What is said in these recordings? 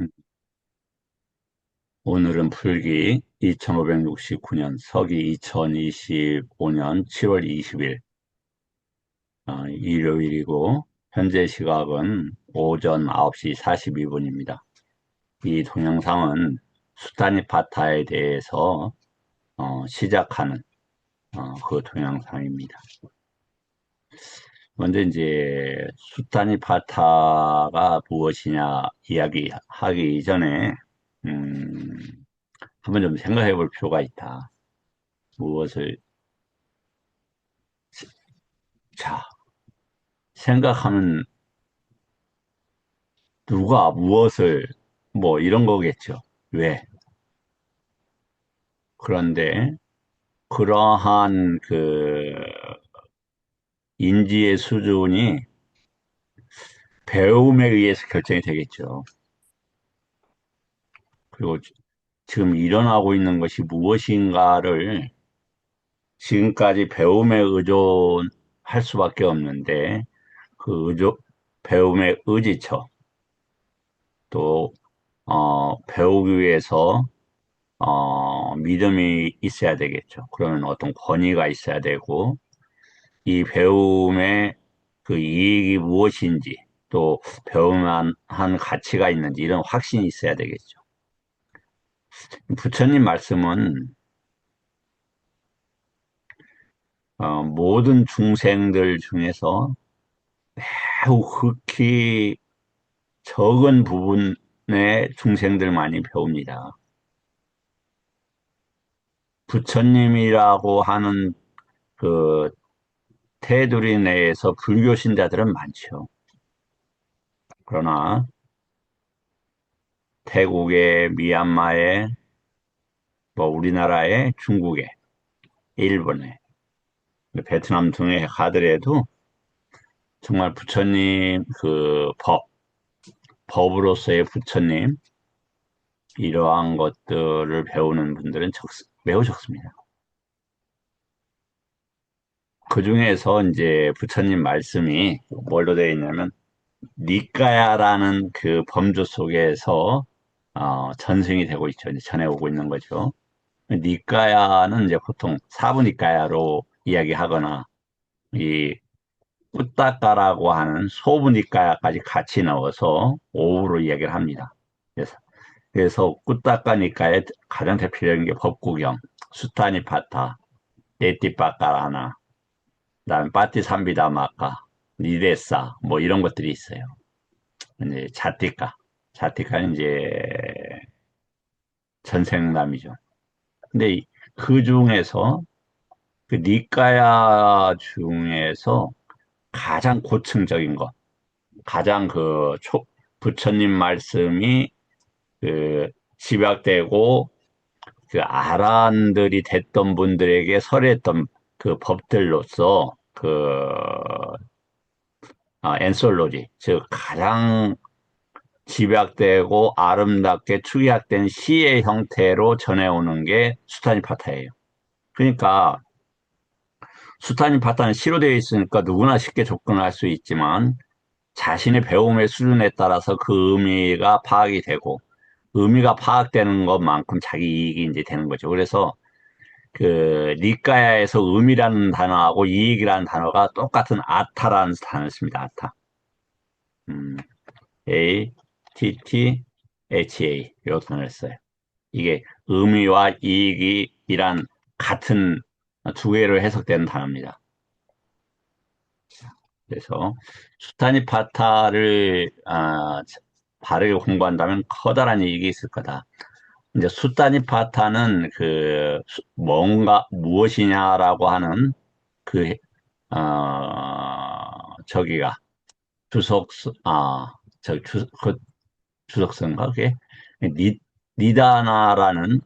음, 오늘은 풀기 2569년 서기 2025년 7월 20일 일요일이고 현재 시각은 오전 9시 42분입니다. 이 동영상은 수타니파타에 대해서 시작하는 그 동영상입니다. 먼저 이제 수타니파타가 무엇이냐 이야기하기 이전에 음, 한번 좀 생각해 볼 필요가 있다. 무엇을 자, 생각하면 누가 무엇을 뭐 이런 거겠죠. 왜? 그런데 그러한 그 인지의 수준이 배움에 의해서 결정이 되겠죠. 그리고 지금 일어나고 있는 것이 무엇인가를 지금까지 배움에 의존할 수밖에 없는데 그 배움의 의지처 또 배우기 위해서 믿음이 있어야 되겠죠. 그러면 어떤 권위가 있어야 되고, 이 배움의 그 이익이 무엇인지, 또 배움한 한 가치가 있는지, 이런 확신이 있어야 되겠죠. 부처님 말씀은, 모든 중생들 중에서 매우 극히 적은 부분의 중생들만이 배웁니다. 부처님이라고 하는 그 테두리 내에서 불교 신자들은 많죠. 그러나 태국에, 미얀마에, 뭐 우리나라에, 중국에, 일본에, 베트남 등에 가더라도 정말 부처님 그 법으로서의 부처님 이러한 것들을 배우는 분들은 매우 적습니다. 그 중에서 이제 부처님 말씀이 뭘로 되어 있냐면 니까야라는 그 범주 속에서 전승이 되고 있죠. 이제 전해오고 있는 거죠. 니까야는 이제 보통 사부니까야로 이야기하거나 이 꾸따까라고 하는 소부니까야까지 같이 넣어서 오후로 이야기를 합니다. 그래서 꾸따까니까의 가장 대표적인 게 법구경, 수타니파타, 네티빠까라나, 그다음에 빠티삼비다마까, 니데사 뭐 이런 것들이 있어요. 이제 자티카는 이제 전생남이죠. 근데 그 중에서 그 니까야 중에서 가장 고층적인 것, 가장 부처님 말씀이 그 집약되고 그 아란들이 됐던 분들에게 설했던 그 법들로서 엔솔로지, 즉 가장 집약되고 아름답게 축약된 시의 형태로 전해오는 게 수타니파타예요. 그러니까 수타니파타는 시로 되어 있으니까 누구나 쉽게 접근할 수 있지만 자신의 배움의 수준에 따라서 그 의미가 파악이 되고 의미가 파악되는 것만큼 자기 이익이 이제 되는 거죠. 그래서 그 니까야에서 의미라는 단어하고 이익이라는 단어가 똑같은 아타라는 단어를 씁니다. 아타. 음, A, T, T, H, A 이 단어를 써요. 이게 의미와 이익이란 같은 두 개로 해석되는 단어입니다. 그래서 수타니파타를 바르게 공부한다면 커다란 이익이 있을 거다. 이제 수타니파타는 뭔가 무엇이냐라고 하는 그 저기가 주석 그 주석서인가 그게 니 니다나라는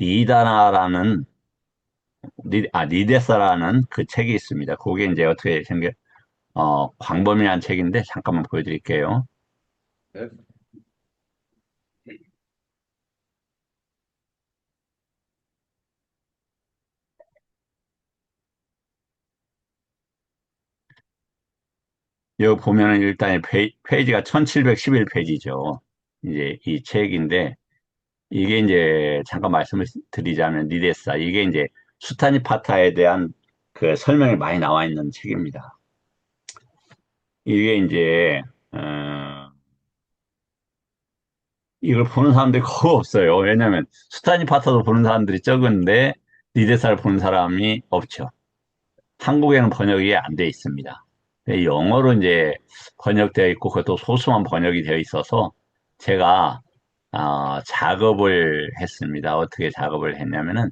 니다나라는 니데사라는 그 책이 있습니다. 그게 이제 어떻게 생겨 광범위한 책인데 잠깐만 보여드릴게요. 여기 보면은 일단 페이지가 1711페이지죠. 이제 이 책인데, 이게 이제 잠깐 말씀을 드리자면 니데사 이게 이제 수타니파타에 대한 그 설명이 많이 나와 있는 책입니다. 이게 이제 이걸 보는 사람들이 거의 없어요. 왜냐하면 수타니파타도 보는 사람들이 적은데 니데사를 보는 사람이 없죠. 한국에는 번역이 안 돼 있습니다. 영어로 이제 번역되어 있고 그것도 소수만 번역이 되어 있어서 제가 작업을 했습니다. 어떻게 작업을 했냐면은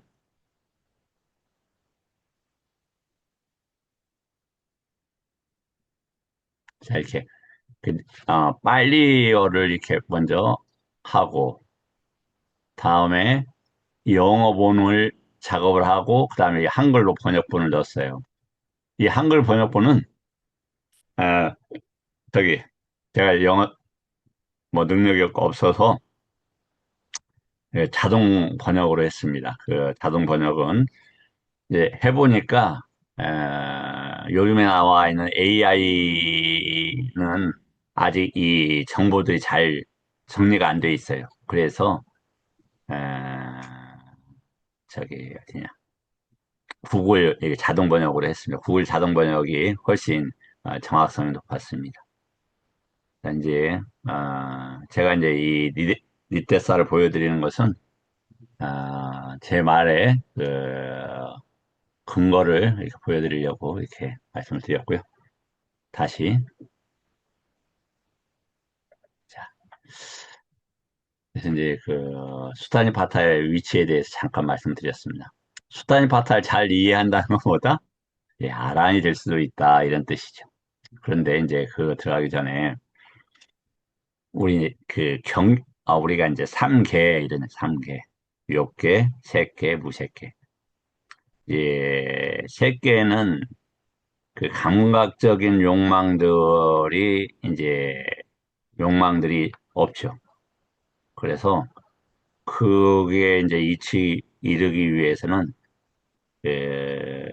자 이렇게 빨리어를 이렇게 먼저 하고, 다음에 영어본을 작업을 하고, 그 다음에 한글로 번역본을 넣었어요. 이 한글 번역본은, 어, 저기, 제가 영어, 뭐, 능력이 없어서, 자동 번역으로 했습니다. 그 자동 번역은, 이제 해보니까, 요즘에 나와 있는 AI는 아직 이 정보들이 잘 정리가 안 돼 있어요. 그래서, 에, 저기 어디냐 구글 이게 자동 번역으로 했습니다. 구글 자동 번역이 훨씬 정확성이 높았습니다. 이제 제가 이제 이 니테사를 보여드리는 것은 제 말의 그 근거를 이렇게 보여드리려고 이렇게 말씀을 드렸고요. 다시 자, 그래서 이제 그 수타니 파타의 위치에 대해서 잠깐 말씀드렸습니다. 수타니 파타를 잘 이해한다는 것보다 아란이 될 수도 있다 이런 뜻이죠. 그런데 이제 그 들어가기 전에 우리 우리가 이제 삼계 이런 삼계, 욕계, 색계, 무색계. 색계는 그 감각적인 욕망들이 없죠. 그래서 그게 이제 이치 이르기 위해서는 에,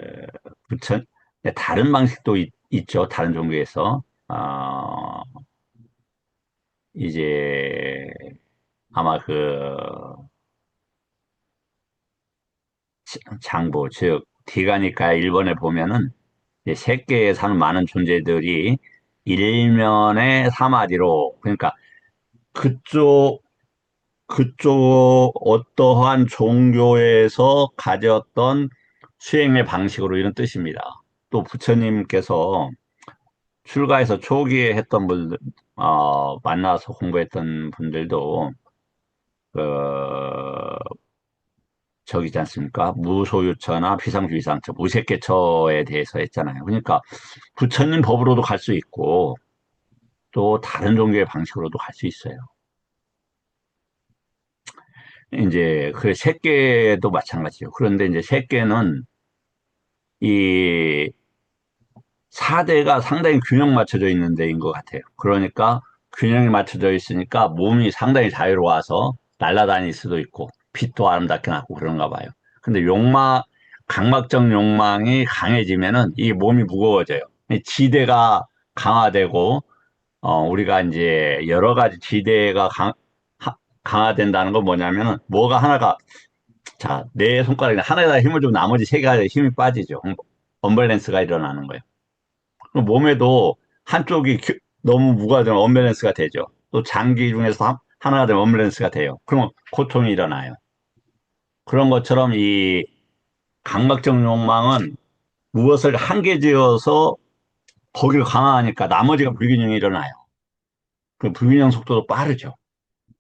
부처 다른 방식도 있죠. 다른 종교에서 이제 아마 장부, 즉, 디가니까 일본에 보면은 이제 세계에 사는 많은 존재들이 일면의 사마디로, 그러니까 그쪽, 그쪽 어떠한 종교에서 가졌던 수행의 방식으로 이런 뜻입니다. 또 부처님께서 출가해서 초기에 했던 분들, 만나서 공부했던 분들도, 그, 저기지 않습니까? 무소유처나 비상주의상처, 무색개처에 대해서 했잖아요. 그러니까 부처님 법으로도 갈 수 있고 또 다른 종교의 방식으로도 갈 수 있어요. 이제 그 색계도 마찬가지죠. 그런데 이제 색계는 이 사대가 상당히 균형 맞춰져 있는 데인 것 같아요. 그러니까 균형이 맞춰져 있으니까 몸이 상당히 자유로워서 날아다닐 수도 있고 빛도 아름답게 나고 그런가 봐요. 근데 강박적 욕망이 강해지면은 이 몸이 무거워져요. 이 지대가 강화되고 우리가 이제 여러 가지 지대가 강화된다는 건 뭐냐면은 뭐가 하나가 자, 내 손가락에 하나에다 힘을 주면 나머지 세 가지에 힘이 빠지죠. 언밸런스가 일어나는 거예요. 그럼 몸에도 한쪽이 너무 무거워지면 언밸런스가 되죠. 또 장기 중에서 하나가 되면 언밸런스가 돼요. 그러면 고통이 일어나요. 그런 것처럼 이 강박적 욕망은 무엇을 한계지어서 거기를 강화하니까 나머지가 불균형이 일어나요. 그 불균형 속도도 빠르죠.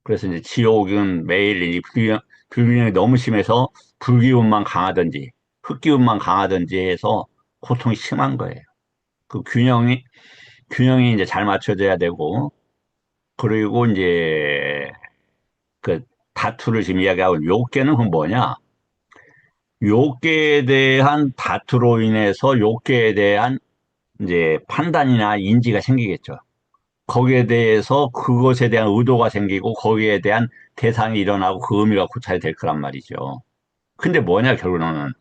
그래서 이제 지옥은 매일 이 불균형이 너무 심해서 불기운만 강하든지 흑기운만 강하든지 해서 고통이 심한 거예요. 그 균형이 이제 잘 맞춰져야 되고, 그리고 이제 그 다투를 지금 이야기하고 있는 욕계는 그건 뭐냐? 욕계에 대한 다투로 인해서 욕계에 대한 이제 판단이나 인지가 생기겠죠. 거기에 대해서 그것에 대한 의도가 생기고 거기에 대한 대상이 일어나고 그 의미가 고찰이 될 거란 말이죠. 근데 뭐냐, 결론은.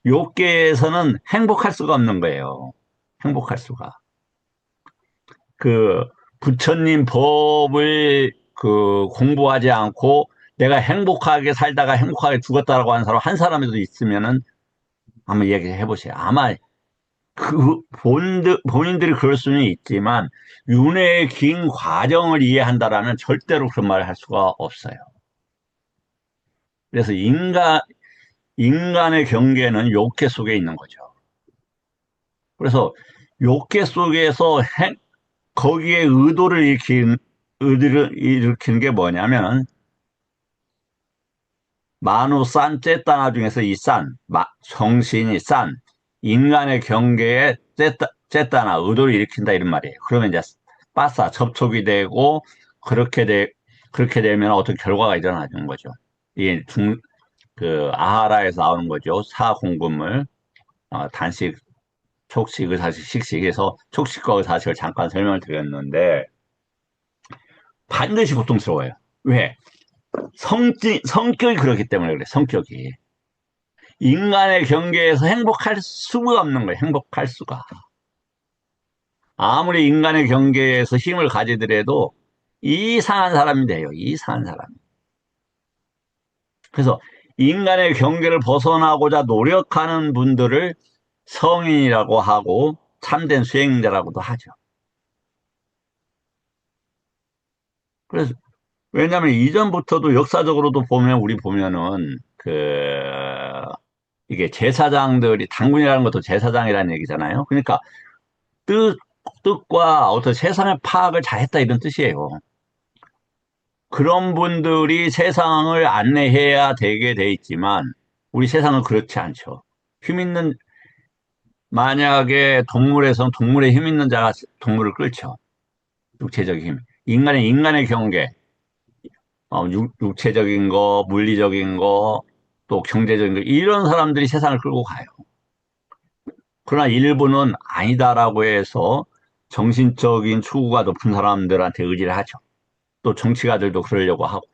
욕계에서는 행복할 수가 없는 거예요. 행복할 수가. 그 부처님 법을 그 공부하지 않고 내가 행복하게 살다가 행복하게 죽었다라고 하는 사람 한 사람이라도 있으면은 한번 얘기해 보세요. 아마 본인들이 그럴 수는 있지만 윤회의 긴 과정을 이해한다라면 절대로 그런 말을 할 수가 없어요. 그래서 인간의 경계는 욕계 속에 있는 거죠. 그래서 욕계 속에서 거기에 의도를 일으키는 게 뭐냐면 만우 산 째따나 중에서 이 정신이 인간의 경계에 째따나 의도를 일으킨다 이런 말이에요. 그러면 이제 빠싸 접촉이 되고 그렇게 그렇게 되면 어떤 결과가 일어나는 거죠. 이게 아하라에서 나오는 거죠. 사공급물, 단식, 촉식, 의사식, 식식에서 촉식과 의사식을 잠깐 설명을 드렸는데 반드시 고통스러워요. 왜? 성격이 그렇기 때문에 그래, 성격이. 인간의 경계에서 행복할 수가 없는 거예요. 행복할 수가. 아무리 인간의 경계에서 힘을 가지더라도 이상한 사람이 돼요. 이상한 사람. 그래서 인간의 경계를 벗어나고자 노력하는 분들을 성인이라고 하고 참된 수행자라고도 하죠. 그래서 왜냐하면 이전부터도 역사적으로도 보면 우리 보면은 이게 제사장들이 당군이라는 것도 제사장이라는 얘기잖아요. 그러니까 뜻, 뜻과 어떤 세상의 파악을 잘했다 이런 뜻이에요. 그런 분들이 세상을 안내해야 되게 돼 있지만 우리 세상은 그렇지 않죠. 힘 있는 만약에 동물에서는 동물의 힘 있는 자가 동물을 끌죠. 육체적인 힘. 인간의 경계, 육체적인 거, 물리적인 거, 또 경제적인 거 이런 사람들이 세상을 끌고 가요. 그러나 일부는 아니다라고 해서 정신적인 추구가 높은 사람들한테 의지를 하죠. 또 정치가들도 그러려고 하고.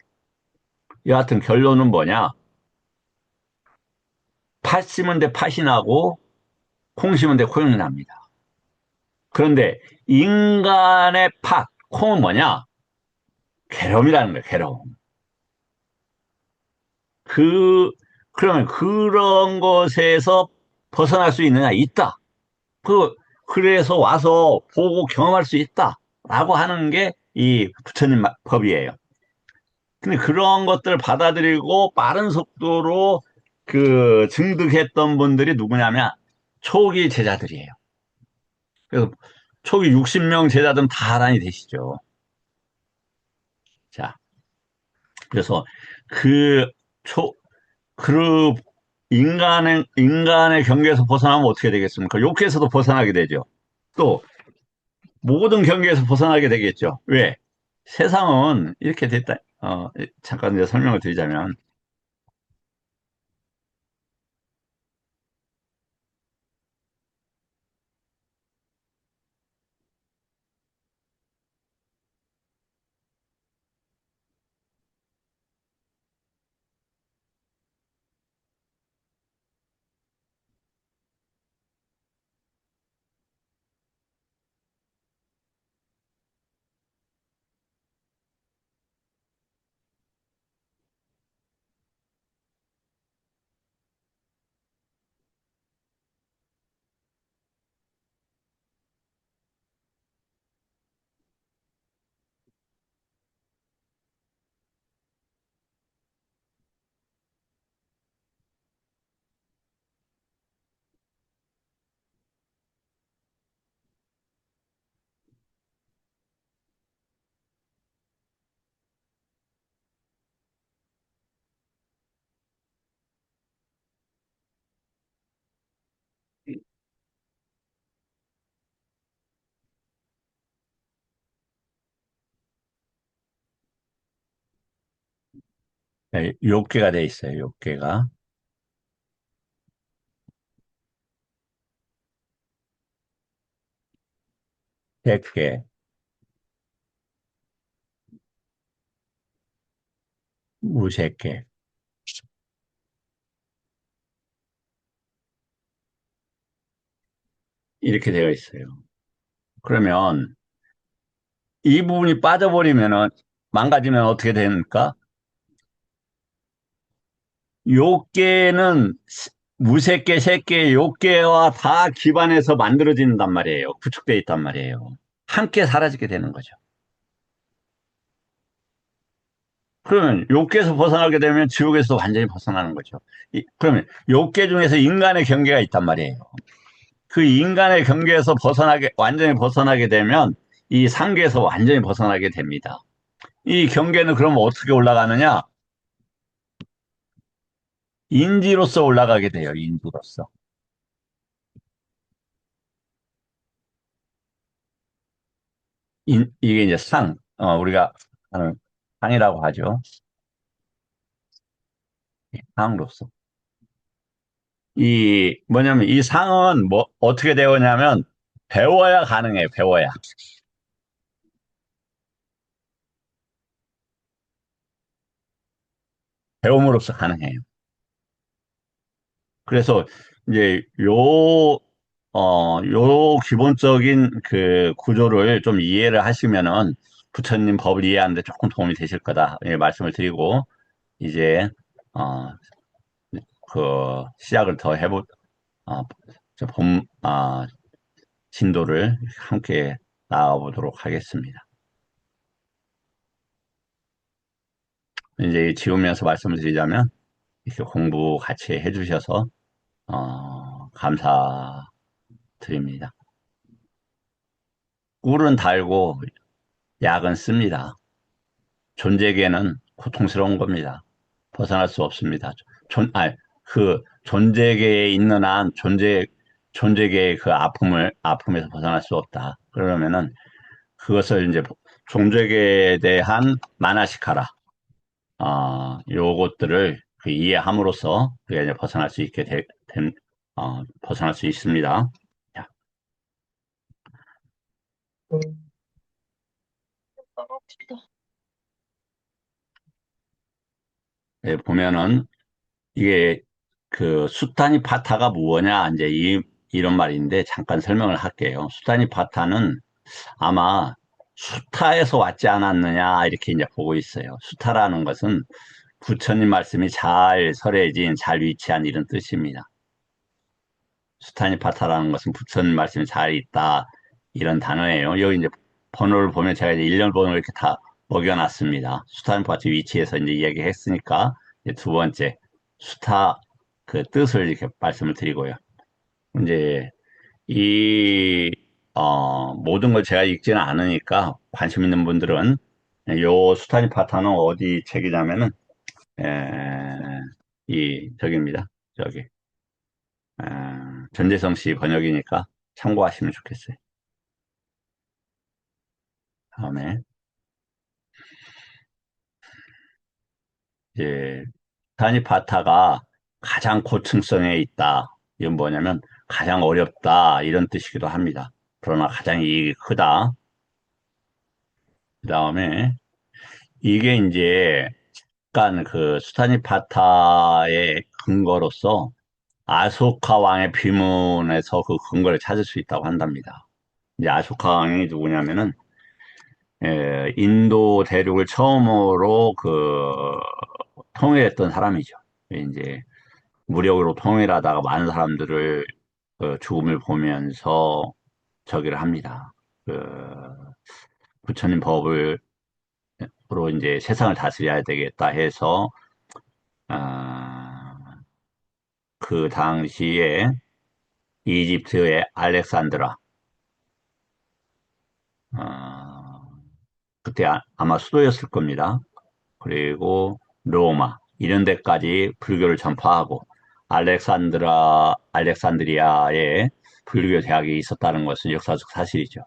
여하튼 결론은 뭐냐? 팥 심은 데 팥이 나고 콩 심은 데 콩이 납니다. 그런데 인간의 콩은 뭐냐? 괴로움이라는 거예요, 괴로움. 그, 그러면 그런 것에서 벗어날 수 있느냐? 있다. 그래서 와서 보고 경험할 수 있다. 라고 하는 게 이 부처님 법이에요. 근데 그런 것들을 받아들이고 빠른 속도로 증득했던 분들이 누구냐면 초기 제자들이에요. 그래서 초기 60명 제자들은 다 하란이 되시죠. 자, 그래서 그 초, 그 인간의 경계에서 벗어나면 어떻게 되겠습니까? 욕해서도 벗어나게 되죠. 또 모든 경계에서 벗어나게 되겠죠. 왜? 세상은 이렇게 됐다. 잠깐 이제 설명을 드리자면 욕계가 돼 있어요. 욕계가 100개, 무색계 이렇게 되어 있어요. 그러면 이 부분이 빠져버리면은 망가지면 어떻게 됩니까? 요괴는 무색계, 색계, 요괴와 다 기반해서 만들어진단 말이에요. 구축되어 있단 말이에요. 함께 사라지게 되는 거죠. 그러면 욕계에서 벗어나게 되면 지옥에서 완전히 벗어나는 거죠. 그러면 욕계 중에서 인간의 경계가 있단 말이에요. 그 인간의 경계에서 완전히 벗어나게 되면 이 상계에서 완전히 벗어나게 됩니다. 이 경계는 그럼 어떻게 올라가느냐? 인지로서 올라가게 돼요. 인지로서. 이게 이제 우리가 하는 상이라고 하죠. 상으로서. 뭐냐면 이 상은 뭐 어떻게 되었냐면 배워야 가능해요. 배워야. 배움으로써 가능해요. 그래서 이제 요 기본적인 그 구조를 좀 이해를 하시면은 부처님 법을 이해하는데 조금 도움이 되실 거다. 예, 말씀을 드리고 이제 어, 시작을 더 어, 진도를 함께 나아보도록 하겠습니다. 이제 지우면서 말씀을 드리자면 이렇게 공부 같이 해주셔서 감사드립니다. 꿀은 달고 약은 씁니다. 존재계는 고통스러운 겁니다. 벗어날 수 없습니다. 존재계에 있는 한 존재계의 그 아픔에서 벗어날 수 없다. 그러면은 그것을 이제 존재계에 대한 만화식하라. 요것들을 그 이해함으로써 그게 이제 벗어날 수 있습니다. 자, 보면은 이게 그 수타니 파타가 무엇냐 이제 이런 말인데 잠깐 설명을 할게요. 수타니 파타는 아마 수타에서 왔지 않았느냐 이렇게 이제 보고 있어요. 수타라는 것은 부처님 말씀이 잘 설해진 잘 위치한 이런 뜻입니다. 수타니 파타라는 것은 부처님 말씀이 잘 있다 이런 단어예요. 여기 이제 번호를 보면 제가 이제 일련 번호를 이렇게 다 먹여놨습니다. 수타니 파트 위치에서 이제 이야기했으니까 이제 두 번째 수타 그 뜻을 이렇게 말씀을 드리고요. 이제 이 모든 걸 제가 읽지는 않으니까 관심 있는 분들은 요 수타니 파타는 어디 책이냐면은 저기입니다. 저기 전재성 씨 번역이니까 참고하시면 좋겠어요. 다음에 이제 타니파타가 가장 고층성에 있다. 이건 뭐냐면 가장 어렵다 이런 뜻이기도 합니다. 그러나 가장 이익이 크다. 그 다음에 이게 이제 약간 그 수타니파타의 근거로서 아소카 왕의 비문에서 그 근거를 찾을 수 있다고 한답니다. 이제 아소카 왕이 누구냐면은 인도 대륙을 처음으로 통일했던 사람이죠. 이제 무력으로 통일하다가 많은 사람들을 죽음을 보면서 저기를 합니다. 그 부처님 법으로 이제 세상을 다스려야 되겠다 해서 아, 그 당시에 이집트의 알렉산드라 어, 그때 아마 수도였을 겁니다. 그리고 로마 이런 데까지 불교를 전파하고 알렉산드리아에 불교 대학이 있었다는 것은 역사적 사실이죠.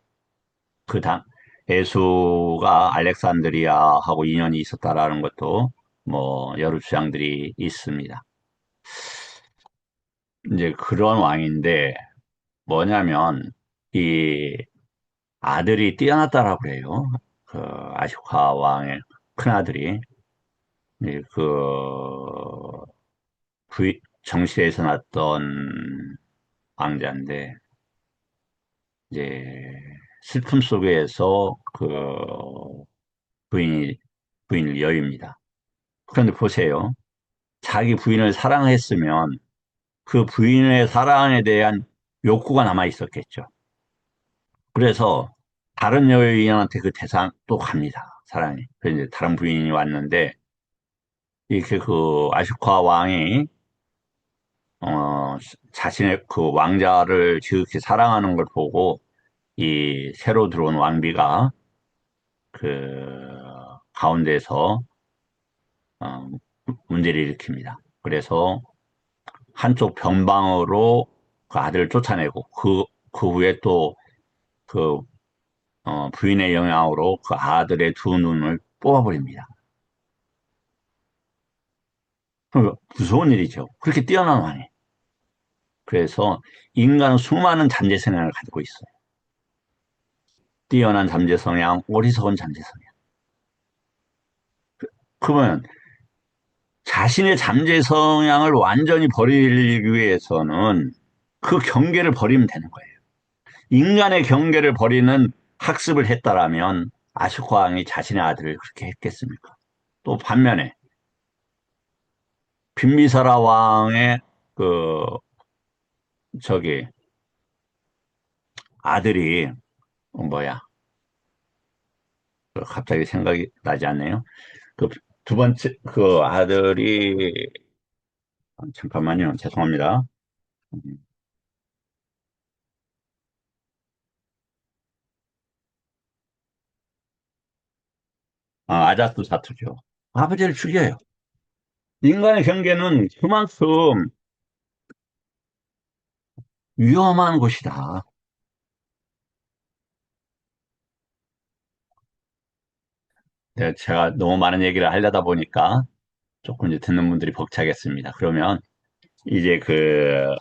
그 당, 예수가 알렉산드리아하고 인연이 있었다라는 것도 뭐 여러 주장들이 있습니다. 이제 그런 왕인데 뭐냐면 이 아들이 뛰어났다라고 그래요. 그 아쇼카 왕의 큰아들이 정시에서 났던 왕자인데 이제 슬픔 속에서 그 부인이, 부인을 여입니다. 그런데 보세요. 자기 부인을 사랑했으면 그 부인의 사랑에 대한 욕구가 남아 있었겠죠. 그래서 다른 여인한테 그 대상 또 갑니다. 사랑이. 그래서 이제 다른 부인이 왔는데 이렇게 그 아슈카 왕이 자신의 그 왕자를 지극히 사랑하는 걸 보고 이 새로 들어온 왕비가 그 가운데서 어, 문제를 일으킵니다. 그래서 한쪽 변방으로 그 아들을 쫓아내고 그 후에 또 그 부인의 영향으로 그 아들의 두 눈을 뽑아버립니다. 무서운 일이죠. 그렇게 뛰어난 왕이. 그래서 인간은 수많은 잠재 성향을 가지고 있어요. 뛰어난 잠재 성향, 어리석은 잠재 성향. 그러면 자신의 잠재 성향을 완전히 버리기 위해서는 그 경계를 버리면 되는 거예요. 인간의 경계를 버리는 학습을 했다라면 아쇼카 왕이 자신의 아들을 그렇게 했겠습니까? 또 반면에 빈비사라 왕의 그 저기 아들이 뭐야? 갑자기 생각이 나지 않네요. 그 두 번째 그 아들이 잠깐만요. 죄송합니다. 아자투 사투죠. 아버지를 죽여요. 인간의 경계는 그만큼 위험한 곳이다. 네, 제가 너무 많은 얘기를 하려다 보니까 조금 이제 듣는 분들이 벅차겠습니다. 그러면 이제 그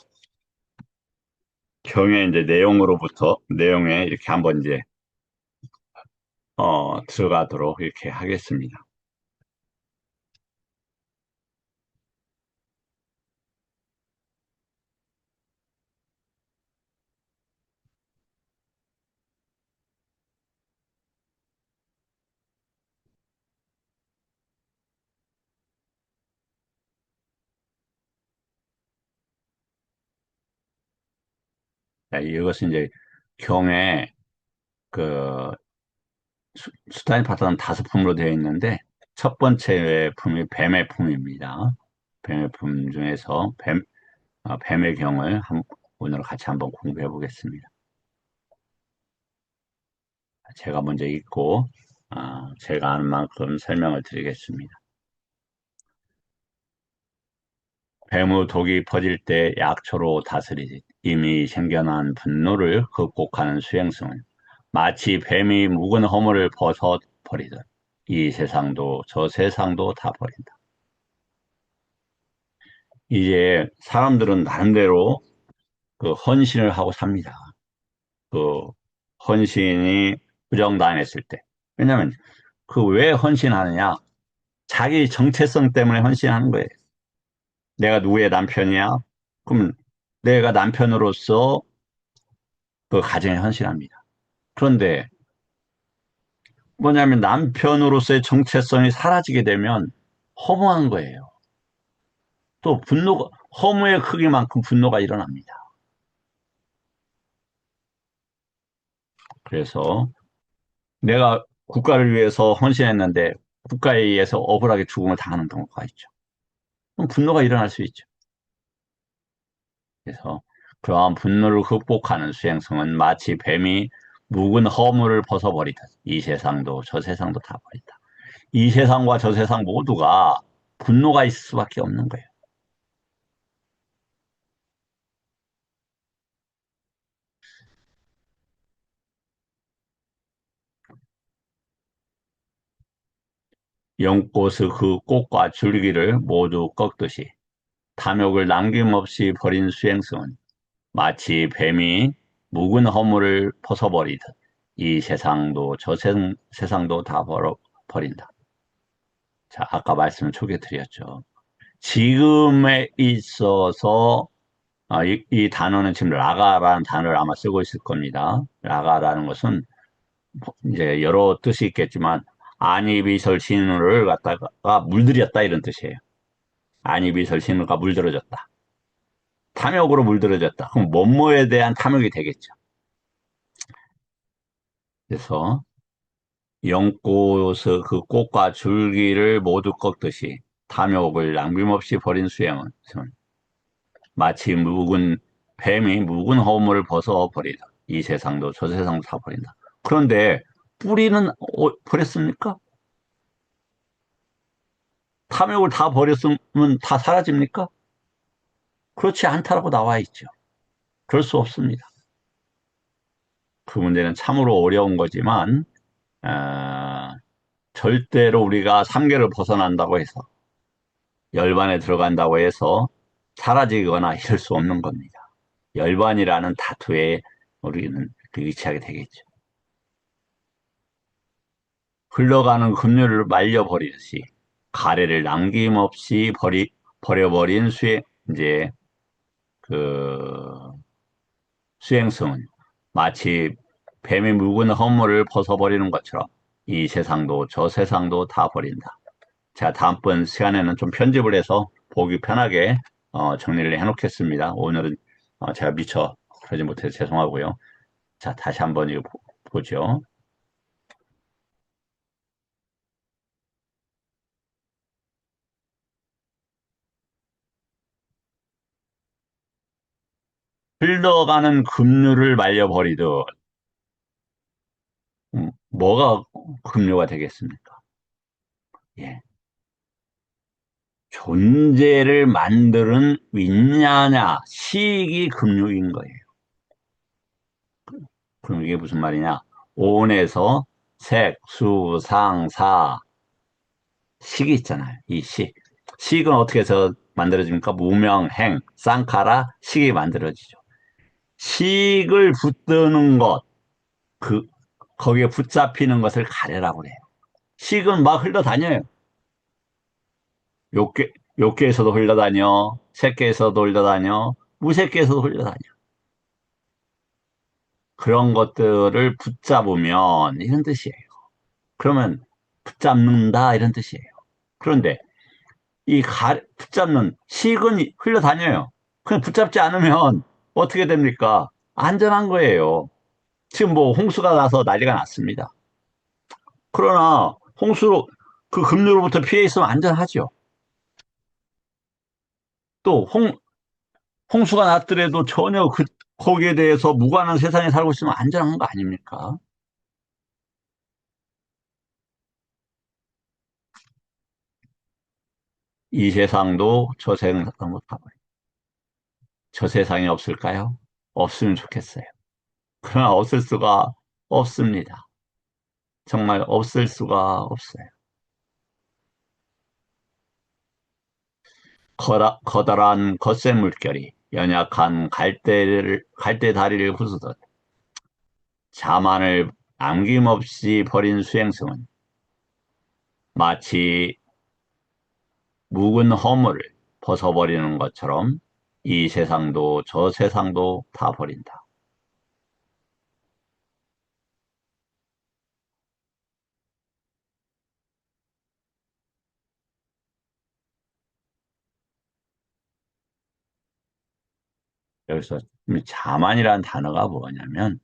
경의 이제 내용으로부터 내용에 이렇게 한번 이제 들어가도록 이렇게 하겠습니다. 자, 이것은 이제 경의 그 수단이 파트는 다섯 품으로 되어 있는데 첫 번째 품이 뱀의 품입니다. 뱀의 품 중에서 뱀의 경을 오늘 같이 한번 공부해 보겠습니다. 제가 먼저 읽고 제가 아는 만큼 설명을 드리겠습니다. 뱀의 독이 퍼질 때 약초로 다스리듯 이미 생겨난 분노를 극복하는 수행성은 마치 뱀이 묵은 허물을 벗어버리듯 이 세상도 저 세상도 다 버린다. 이제 사람들은 나름대로 그 헌신을 하고 삽니다. 그 헌신이 부정당했을 때. 왜냐하면 그 왜 헌신하느냐? 자기 정체성 때문에 헌신하는 거예요. 내가 누구의 남편이야? 그럼 내가 남편으로서 그 가정에 헌신합니다. 그런데 뭐냐면 남편으로서의 정체성이 사라지게 되면 허무한 거예요. 또 허무의 크기만큼 분노가 일어납니다. 그래서 내가 국가를 위해서 헌신했는데 국가에 의해서 억울하게 죽음을 당하는 경우가 있죠. 그럼 분노가 일어날 수 있죠. 그래서 그러한 분노를 극복하는 수행성은 마치 뱀이 묵은 허물을 벗어버리듯 이 세상도 저 세상도 다 버린다. 이 세상과 저 세상 모두가 분노가 있을 수밖에 없는 거예요. 연꽃의 그 꽃과 줄기를 모두 꺾듯이 탐욕을 남김없이 버린 수행성은 마치 뱀이 묵은 허물을 벗어버리듯 이 세상도 저 세상도 다 버린다. 자, 아까 말씀을 초기에 드렸죠. 지금에 있어서 이 단어는 지금 라가라는 단어를 아마 쓰고 있을 겁니다. 라가라는 것은 이제 여러 뜻이 있겠지만 안이비설 신호를 갖다가 물들였다 이런 뜻이에요. 안이비설 신호가 물들어졌다. 탐욕으로 물들어졌다. 그럼 뭐뭐에 대한 탐욕이 되겠죠. 그래서 연꽃의 그 꽃과 줄기를 모두 꺾듯이 탐욕을 남김없이 버린 수행은 마치 묵은 뱀이 묵은 허물을 벗어버리다. 이 세상도 저 세상도 다 버린다. 그런데 뿌리는 버렸습니까? 탐욕을 다 버렸으면 다 사라집니까? 그렇지 않다라고 나와 있죠. 그럴 수 없습니다. 그 문제는 참으로 어려운 거지만 어, 절대로 우리가 삼계를 벗어난다고 해서 열반에 들어간다고 해서 사라지거나 이럴 수 없는 겁니다. 열반이라는 다투에 우리는 위치하게 되겠죠. 흘러가는 급류를 말려버리듯이 가래를 남김없이 버려버린 이제 그 수행성은 마치 뱀이 묵은 허물을 벗어버리는 것처럼 이 세상도 저 세상도 다 버린다. 제가 다음번 시간에는 좀 편집을 해서 보기 편하게 정리를 해놓겠습니다. 오늘은 제가 미처 그러지 못해서 죄송하고요. 자, 다시 한번 이거 보죠. 흘러가는 급류를 말려버리듯 뭐가 급류가 되겠습니까? 예. 존재를 만드는 윈냐냐, 식이 급류인 거예요. 그럼 이게 무슨 말이냐? 온에서 색, 수, 상, 사, 식이 있잖아요. 이 식. 식은 어떻게 해서 만들어집니까? 무명, 행, 쌍카라, 식이 만들어지죠. 식을 붙드는 것, 그, 거기에 붙잡히는 것을 가래라고 그래요. 식은 막 흘러다녀요. 욕계, 욕계에서도 흘러다녀, 색계에서도 흘러다녀, 무색계에서도 흘러다녀. 그런 것들을 붙잡으면 이런 뜻이에요. 그러면 붙잡는다 이런 뜻이에요. 그런데 붙잡는 식은 흘러다녀요. 그냥 붙잡지 않으면 어떻게 됩니까? 안전한 거예요. 지금 뭐 홍수가 나서 난리가 났습니다. 그러나 홍수로 그 급류로부터 피해 있으면 안전하죠. 또 홍수가 났더라도 전혀 거기에 대해서 무관한 세상에 살고 있으면 안전한 거 아닙니까? 이 세상도 저 세상도 가버려. 저 세상이 없을까요? 없으면 좋겠어요. 그러나 없을 수가 없습니다. 정말 없을 수가 없어요. 커다란 거센 물결이 연약한 갈대 다리를 부수듯 자만을 남김없이 버린 수행성은 마치 묵은 허물을 벗어버리는 것처럼 이 세상도 저 세상도 다 버린다. 여기서 이 자만이라는 단어가 뭐냐면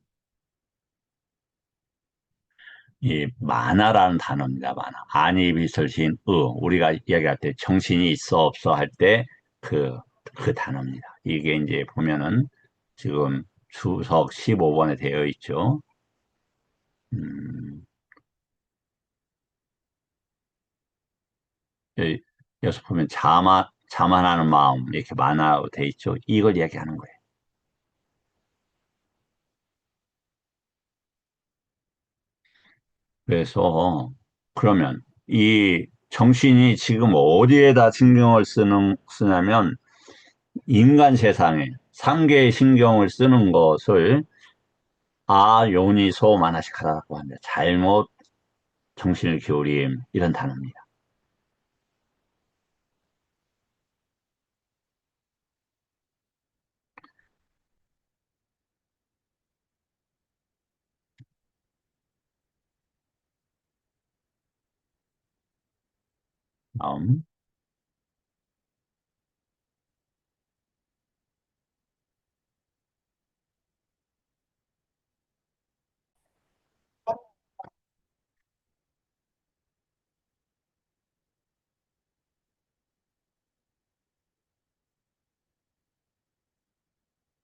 이 만화라는 단어입니다. 만화. 아니 비설신 우리가 이야기할 때 정신이 있어 없어 할 때 그 단어입니다. 이게 이제 보면은 지금 주석 15번에 되어 있죠. 음, 여기서 보면 자만하는 마음 이렇게 만화로 되어 있죠. 이걸 이야기하는 거예요. 그래서 그러면 이 정신이 지금 어디에다 신경을 쓰냐면 인간 세상에 삼계의 신경을 쓰는 것을 요니소 마나시카라고 합니다. 잘못 정신을 기울임 이런 단어입니다. 다음.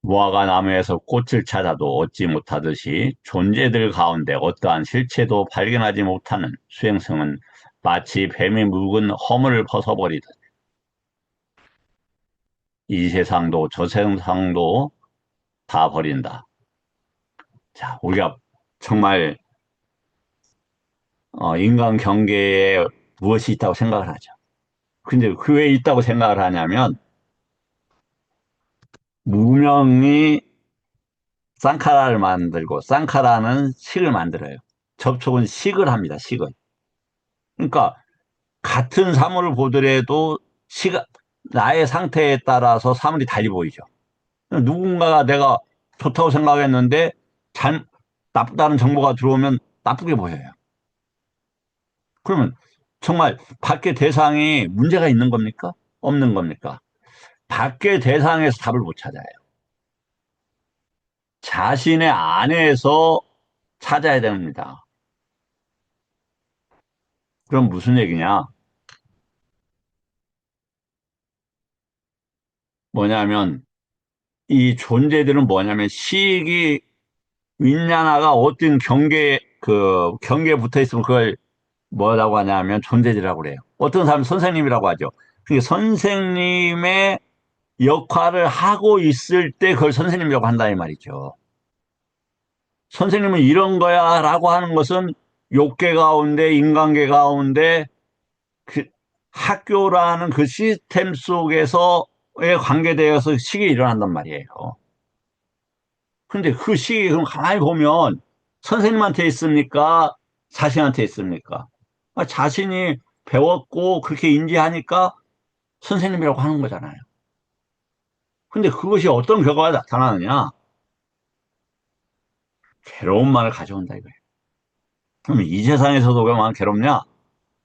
무화과 나무에서 꽃을 찾아도 얻지 못하듯이 존재들 가운데 어떠한 실체도 발견하지 못하는 수행성은 마치 뱀이 묵은 허물을 벗어버리듯 이 세상도 저 세상도 다 버린다. 자, 우리가 정말 인간 경계에 무엇이 있다고 생각을 하죠. 근데 그 왜 있다고 생각을 하냐면 무명이 쌍카라를 만들고 쌍카라는 식을 만들어요. 접촉은 식을 합니다. 식을. 그러니까 같은 사물을 보더라도 시가 나의 상태에 따라서 사물이 달리 보이죠. 누군가가 내가 좋다고 생각했는데 잘 나쁘다는 정보가 들어오면 나쁘게 보여요. 그러면 정말 밖의 대상이 문제가 있는 겁니까? 없는 겁니까? 밖의 대상에서 답을 못 찾아요. 자신의 안에서 찾아야 됩니다. 그럼 무슨 얘기냐? 뭐냐면 이 존재들은 뭐냐면 식이 윈냐나가 어떤 경계에 붙어 있으면 그걸 뭐라고 하냐면 존재지라고 그래요. 어떤 사람은 선생님이라고 하죠. 그 선생님의 역할을 하고 있을 때 그걸 선생님이라고 한다 이 말이죠. 선생님은 이런 거야 라고 하는 것은 욕계 가운데 인간계 가운데 그 학교라는 그 시스템 속에서의 관계되어서 식이 일어난단 말이에요. 근데 그 식이 그럼 가만히 보면 선생님한테 있습니까? 자신한테 있습니까? 자신이 배웠고 그렇게 인지하니까 선생님이라고 하는 거잖아요. 근데 그것이 어떤 결과가 나타나느냐? 괴로움만을 가져온다 이거예요. 그럼 이 세상에서도 그만 괴롭냐?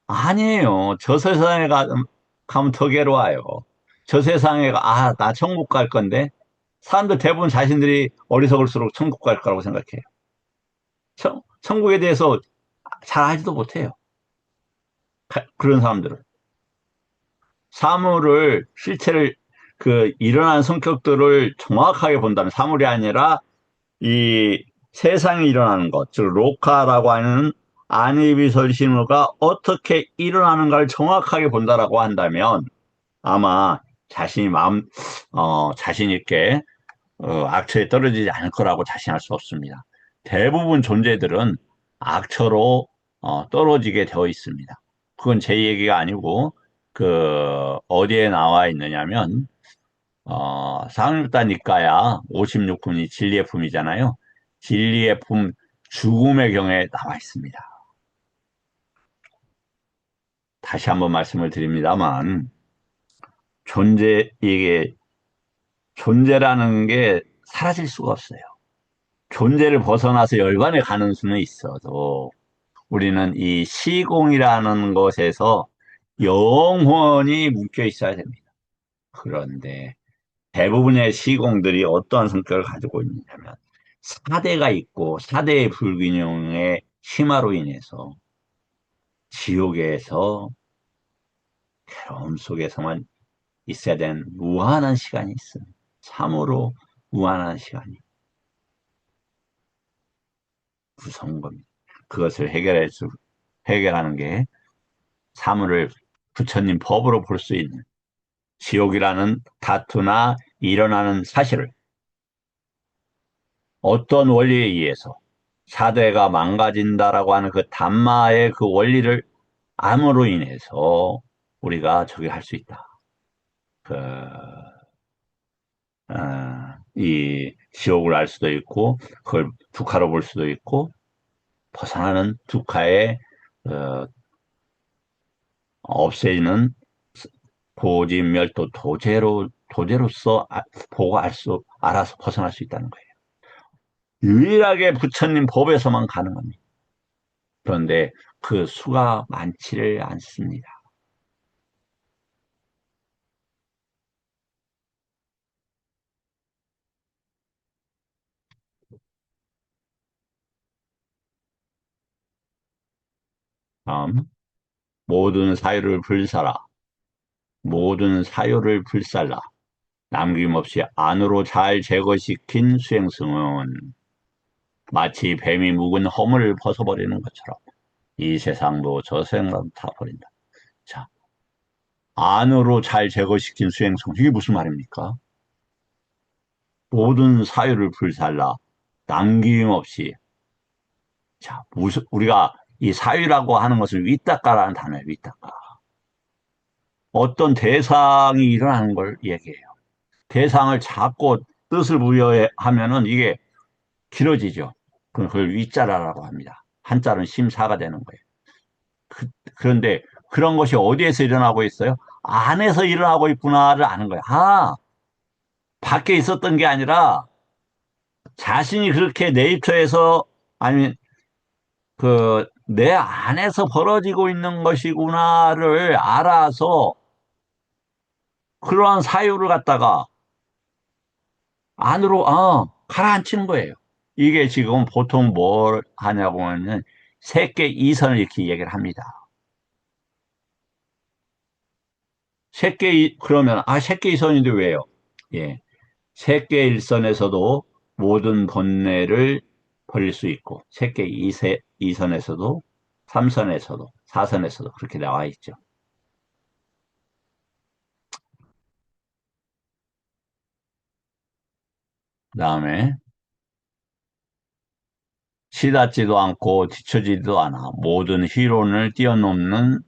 아니에요. 저 세상에 가면 더 괴로워요. 저 세상에 나 천국 갈 건데 사람들 대부분 자신들이 어리석을수록 천국 갈 거라고 생각해요. 천국에 대해서 잘 알지도 못해요. 그런 사람들은. 사물을, 실체를, 일어난 성격들을 정확하게 본다면 사물이 아니라 이 세상에 일어나는 것, 즉, 로카라고 하는 아니비설신호가 어떻게 일어나는가를 정확하게 본다라고 한다면 아마 자신이 자신 있게, 악처에 떨어지지 않을 거라고 자신할 수 없습니다. 대부분 존재들은 악처로, 떨어지게 되어 있습니다. 그건 제 얘기가 아니고, 어디에 나와 있느냐면, 상륙다 니까야 56품이 진리의 품이잖아요. 진리의 품 죽음의 경에 나와 있습니다. 다시 한번 말씀을 드립니다만, 이게 존재라는 게 사라질 수가 없어요. 존재를 벗어나서 열반에 가는 수는 있어도 우리는 이 시공이라는 것에서 영원히 묶여 있어야 됩니다. 그런데 대부분의 시공들이 어떠한 성격을 가지고 있느냐면 사대가 있고 사대의 불균형의 심화로 인해서 지옥에서 괴로움 속에서만 있어야 되는 무한한 시간이 있습니다. 참으로 무한한 시간이 무서운 겁니다. 그것을 해결하는 게 사물을 부처님 법으로 볼 수 있는 지옥이라는 다투나 일어나는 사실을 어떤 원리에 의해서 사대가 망가진다라고 하는 그 담마의 그 원리를 암으로 인해서 우리가 저기 할 수 있다. 그, 이 지옥을 알 수도 있고, 그걸 두카로 볼 수도 있고, 벗어나는 두카의 어, 없애는 고진멸도 도제로서 보고 알아서 벗어날 수 있다는 거예요. 유일하게 부처님 법에서만 가능합니다. 그런데 그 수가 많지를 않습니다. 다음, 모든 사유를 불사라. 모든 사유를 불살라. 남김없이 안으로 잘 제거시킨 수행승은 마치 뱀이 묵은 허물을 벗어버리는 것처럼 이 세상도 저 세상도 다 버린다. 자, 안으로 잘 제거시킨 수행승. 이게 무슨 말입니까? 모든 사유를 불살라. 남김없이. 자, 무슨, 우리가 이 사유라고 하는 것을 위닦아라는 단어예요, 위닦아. 어떤 대상이 일어나는 걸 얘기해요. 대상을 잡고 뜻을 부여하면은 이게 길어지죠. 그걸 위자라라고 합니다. 한자는 심사가 되는 거예요. 그런데 그런 것이 어디에서 일어나고 있어요? 안에서 일어나고 있구나를 아는 거예요. 아, 밖에 있었던 게 아니라 자신이 그렇게 내입처에서 아니면 그 내 안에서 벌어지고 있는 것이구나를 알아서 그러한 사유를 갖다가 안으로 가라앉히는 거예요. 이게 지금 보통 뭘 하냐고 하면 세계 이선을 이렇게 얘기를 합니다. 그러면 세계 이선인데 왜요? 예. 세계 일선에서도 모든 번뇌를 버릴 수 있고 세계 이선에서도 삼선에서도 사선에서도 그렇게 나와 있죠. 그다음에 시닫지도 않고 뒤처지도 않아 모든 희론을 뛰어넘는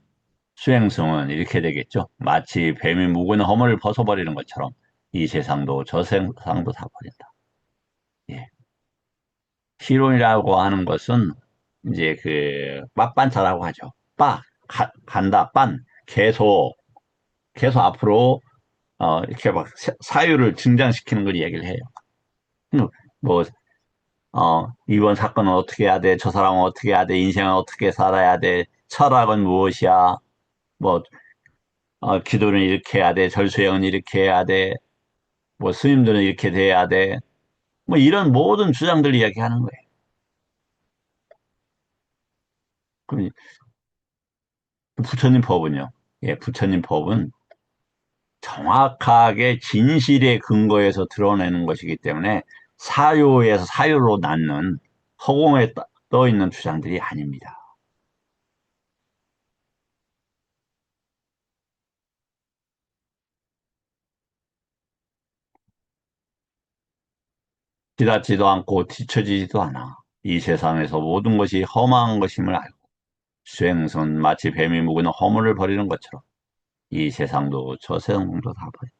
수행성은 이렇게 되겠죠. 마치 뱀이 묵은 허물을 벗어버리는 것처럼 이 세상도 저 세상도 다 버린다. 예. 희론이라고 하는 것은 이제 그 맛반차라고 하죠. 간다, 계속 앞으로 이렇게 막 사유를 증장시키는 걸 얘기를 해요. 음, 뭐, 이번 사건은 어떻게 해야 돼? 저 사람은 어떻게 해야 돼? 인생은 어떻게 살아야 돼? 철학은 무엇이야? 뭐, 기도는 이렇게 해야 돼. 절수행은 이렇게 해야 돼. 뭐, 스님들은 이렇게 돼야 돼. 뭐, 이런 모든 주장들 이야기하는 거예요. 그럼 부처님 법은요? 예, 부처님 법은 정확하게 진실의 근거에서 드러내는 것이기 때문에 사유에서 사유로 낳는 허공에 떠 있는 주장들이 아닙니다. 지닿지도 않고 뒤처지지도 않아. 이 세상에서 모든 것이 험한 것임을 알고 수행선 마치 뱀이 묵은 허물을 버리는 것처럼 이 세상도 저 세상도 다 버려.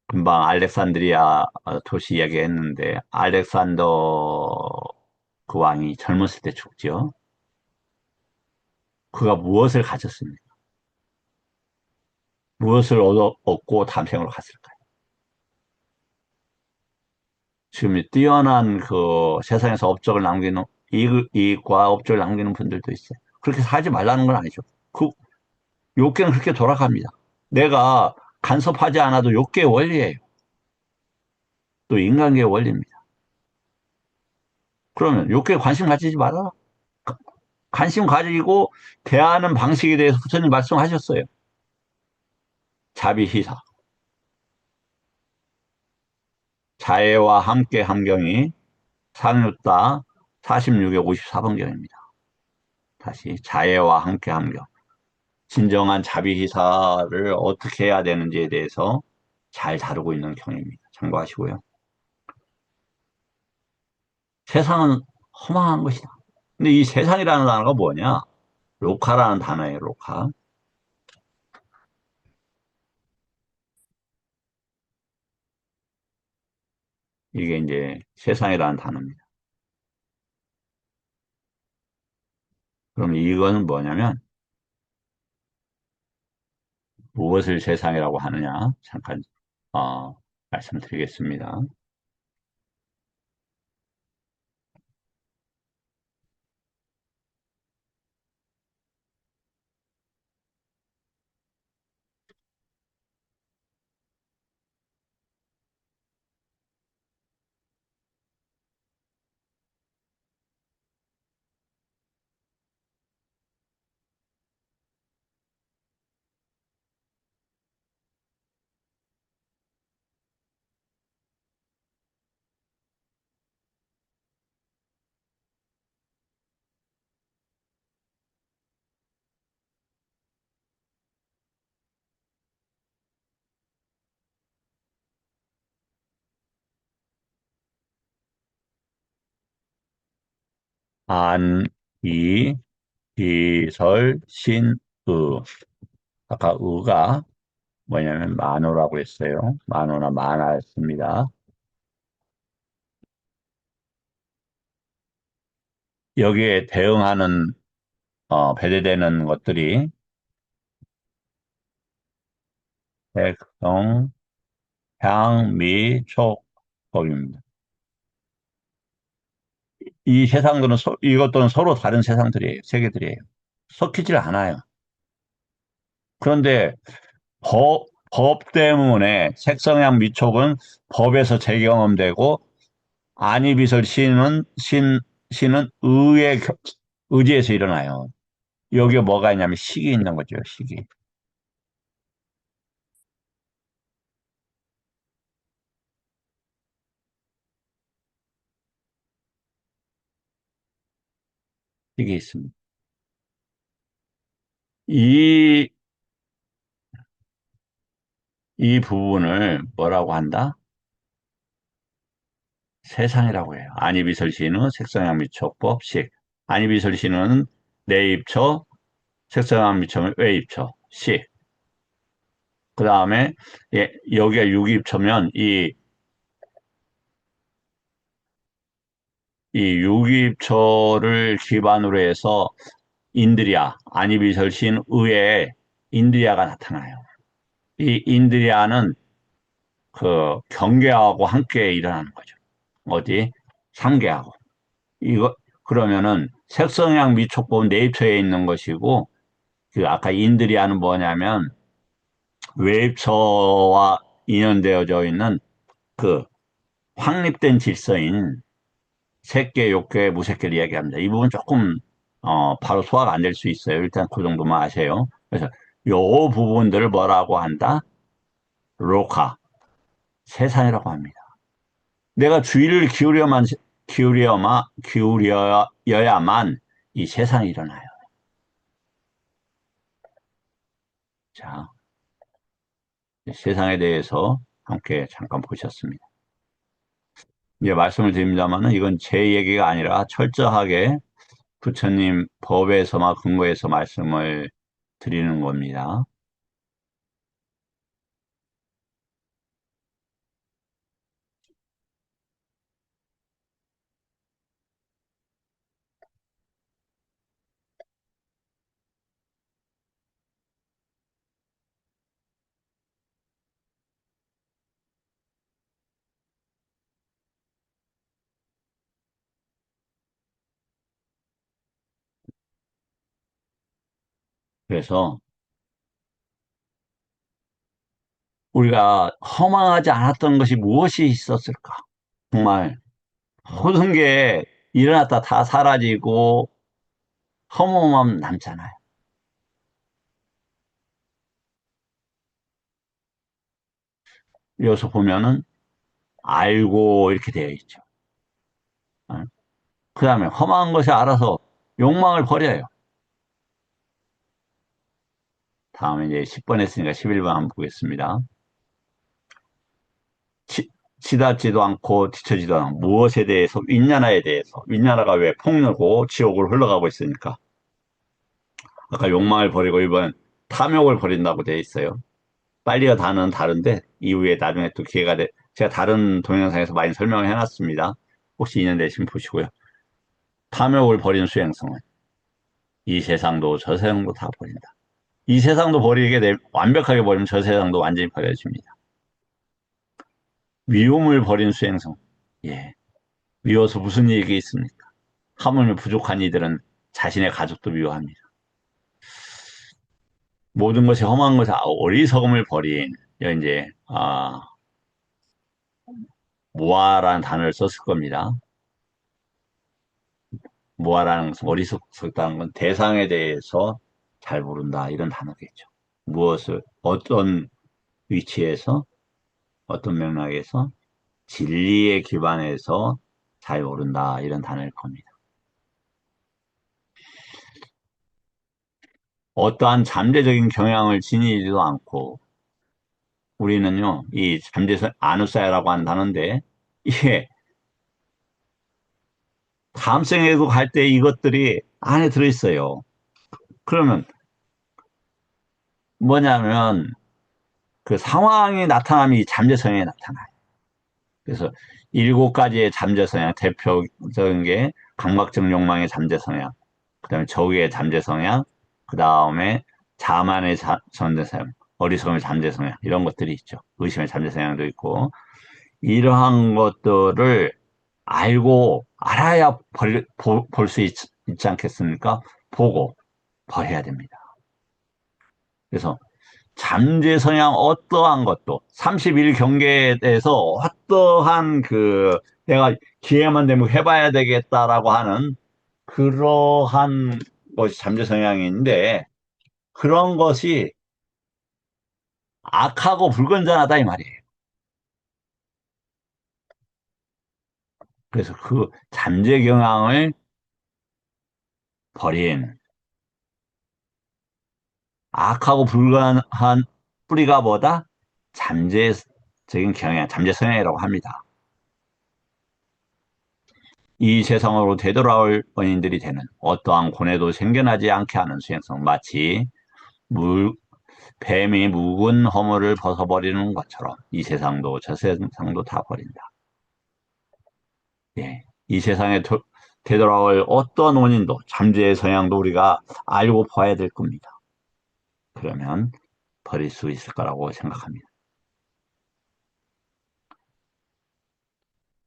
금방 알렉산드리아 도시 이야기했는데 알렉산더 그 왕이 젊었을 때 죽죠. 그가 무엇을 가졌습니까? 무엇을 얻고 탐생으로 갔을까요? 지금 뛰어난 그 세상에서 업적을 남기는 이익과 업적을 남기는 분들도 있어요. 그렇게 살지 말라는 건 아니죠. 그 욕계는 그렇게 돌아갑니다. 내가 간섭하지 않아도 욕계의 원리예요. 또 인간계의 원리입니다. 그러면 욕계에 관심 가지지 말아라. 관심 가지고 대하는 방식에 대해서 부처님 말씀하셨어요. 자비희사. 자애와 함께 함경이 상육다 46에 54번경입니다. 다시 자애와 함께 함경. 진정한 자비희사를 어떻게 해야 되는지에 대해서 잘 다루고 있는 경입니다. 참고하시고요. 세상은 허망한 것이다. 근데 이 세상이라는 단어가 뭐냐? 로카라는 단어예요, 로카. 이게 이제 세상이라는 단어입니다. 그럼 이거는 뭐냐면 무엇을 세상이라고 하느냐? 잠깐 어, 말씀드리겠습니다. 안, 이, 비설, 신, 으. 아까 으가 뭐냐면 만호라고 했어요. 만호나 만화였습니다. 여기에 대응하는 배제되는 것들이 백성, 향, 미, 촉, 법입니다. 이 세상들은 이것들은 서로 다른 세상들이에요. 세계들이에요. 섞이질 않아요. 그런데 법 때문에 색성향 미촉은 법에서 재경험되고 안이비설 신은 의지에서 일어나요. 여기에 뭐가 있냐면 식이 있는 거죠. 식이. 식이 있습니다. 이, 이 부분을 뭐라고 한다? 세상이라고 해요. 안이비설신의 색성향미촉법 식. 안이비설신은 내입처, 색성향미촉은 외입처 식. 그 다음에 여기가 유기입처면 이 유기입처를 기반으로 해서 인드리아, 안이비설신 의에 인드리아가 나타나요. 이 인드리아는 그 경계하고 함께 일어나는 거죠. 어디? 삼계하고. 이거 그러면은 색성향 미촉법 내입처에 있는 것이고 그 아까 인드리아는 뭐냐면 외입처와 인연되어져 있는 그 확립된 질서인 색계, 욕계, 무색계를 이야기합니다. 이 부분 조금 바로 소화가 안 될 수 있어요. 일단 그 정도만 아세요. 그래서 요 부분들을 뭐라고 한다? 로카, 세상이라고 합니다. 내가 주의를 기울여야만 이 세상이 일어나요. 자, 세상에 대해서 함께 잠깐 보셨습니다. 이제 말씀을 드립니다만은 이건 제 얘기가 아니라 철저하게 부처님 법에서만 근거해서 말씀을 드리는 겁니다. 그래서 우리가 허망하지 않았던 것이 무엇이 있었을까? 정말 모든 게 일어났다 다 사라지고 허무함만 남잖아요. 여기서 보면은 알고 이렇게 되어 있죠. 그 다음에 험한 것이 알아서 욕망을 버려요. 다음에 이제 10번 했으니까 11번 한번 보겠습니다. 치닫지도 않고 뒤처지도 않고 무엇에 대해서 윈냐나에 대해서 윈냐나가 왜 폭르고 지옥으로 흘러가고 있으니까 아까 욕망을 버리고 이번 탐욕을 버린다고 되어 있어요. 빨리가 다는 다른데 이후에 나중에 또 기회가 돼 제가 다른 동영상에서 많이 설명을 해놨습니다. 혹시 인연 되시면 보시고요. 탐욕을 버린 수행성은 이 세상도 저 세상도 다 버린다. 이 세상도 버리게 되면 완벽하게 버리면 저 세상도 완전히 버려집니다. 미움을 버린 수행성. 예. 미워서 무슨 일이 있습니까? 하물며 부족한 이들은 자신의 가족도 미워합니다. 모든 것이 험한 것이 어리석음을 버린 이제 모아라는 단어를 썼을 겁니다. 모아라는 것은 어리석다는 건 대상에 대해서 잘 모른다 이런 단어겠죠. 무엇을 어떤 위치에서 어떤 맥락에서 진리에 기반해서 잘 모른다 이런 단어일 겁니다. 어떠한 잠재적인 경향을 지니지도 않고 우리는요 이 잠재성 아누사야라고 한다는데 이게 다음 생에도 갈 때 이것들이 안에 들어있어요. 그러면 뭐냐면 그 상황이 나타나면 이 잠재성에 나타나요. 그래서 일곱 가지의 잠재성향, 대표적인 게 강박적 욕망의 잠재성향, 그 다음에 저기의 잠재성향, 그 다음에 자만의 잠재성향, 어리석음의 잠재성향, 이런 것들이 있죠. 의심의 잠재성향도 있고, 이러한 것들을 알아야 볼 수 있지 않겠습니까? 보고 버려야 됩니다. 그래서 잠재 성향 어떠한 것도 31 경계에 대해서 어떠한 내가 기회만 되면 해봐야 되겠다라고 하는 그러한 것이 잠재 성향인데 그런 것이 악하고 불건전하다 이 말이에요. 그래서 그 잠재 경향을 버린 악하고 불건한 뿌리가 뭐다? 잠재적인 경향, 잠재 성향이라고 합니다. 이 세상으로 되돌아올 원인들이 되는 어떠한 고뇌도 생겨나지 않게 하는 수행성, 마치 물, 뱀이 묵은 허물을 벗어버리는 것처럼 이 세상도 저 세상도 다 버린다. 예. 이 세상에 되돌아올 어떤 원인도 잠재의 성향도 우리가 알고 봐야 될 겁니다. 그러면 버릴 수 있을 거라고 생각합니다.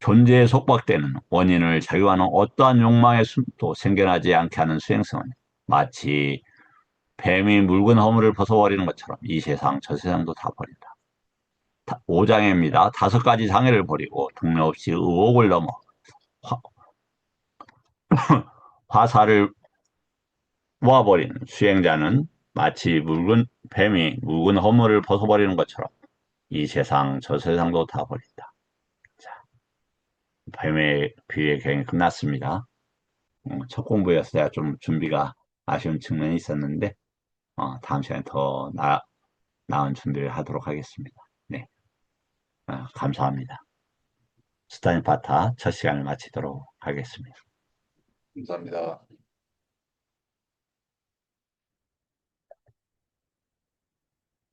존재에 속박되는 원인을 자유하는 어떠한 욕망의 숨도 생겨나지 않게 하는 수행성은 마치 뱀이 묽은 허물을 벗어버리는 것처럼 이 세상 저 세상도 다 버린다. 5장입니다. 다섯 가지 장애를 버리고 동네 없이 의혹을 넘어 화, 화살을 모아버리는 수행자는 마치 묽은 뱀이 묽은 허물을 벗어버리는 것처럼 이 세상 저 세상도 다 버린다. 자, 뱀의 비유의 경이 끝났습니다. 첫 공부였어야 좀 준비가 아쉬운 측면이 있었는데 다음 시간에 더 나은 준비를 하도록 하겠습니다. 네, 감사합니다. 스타인 파타 첫 시간을 마치도록 하겠습니다. 감사합니다.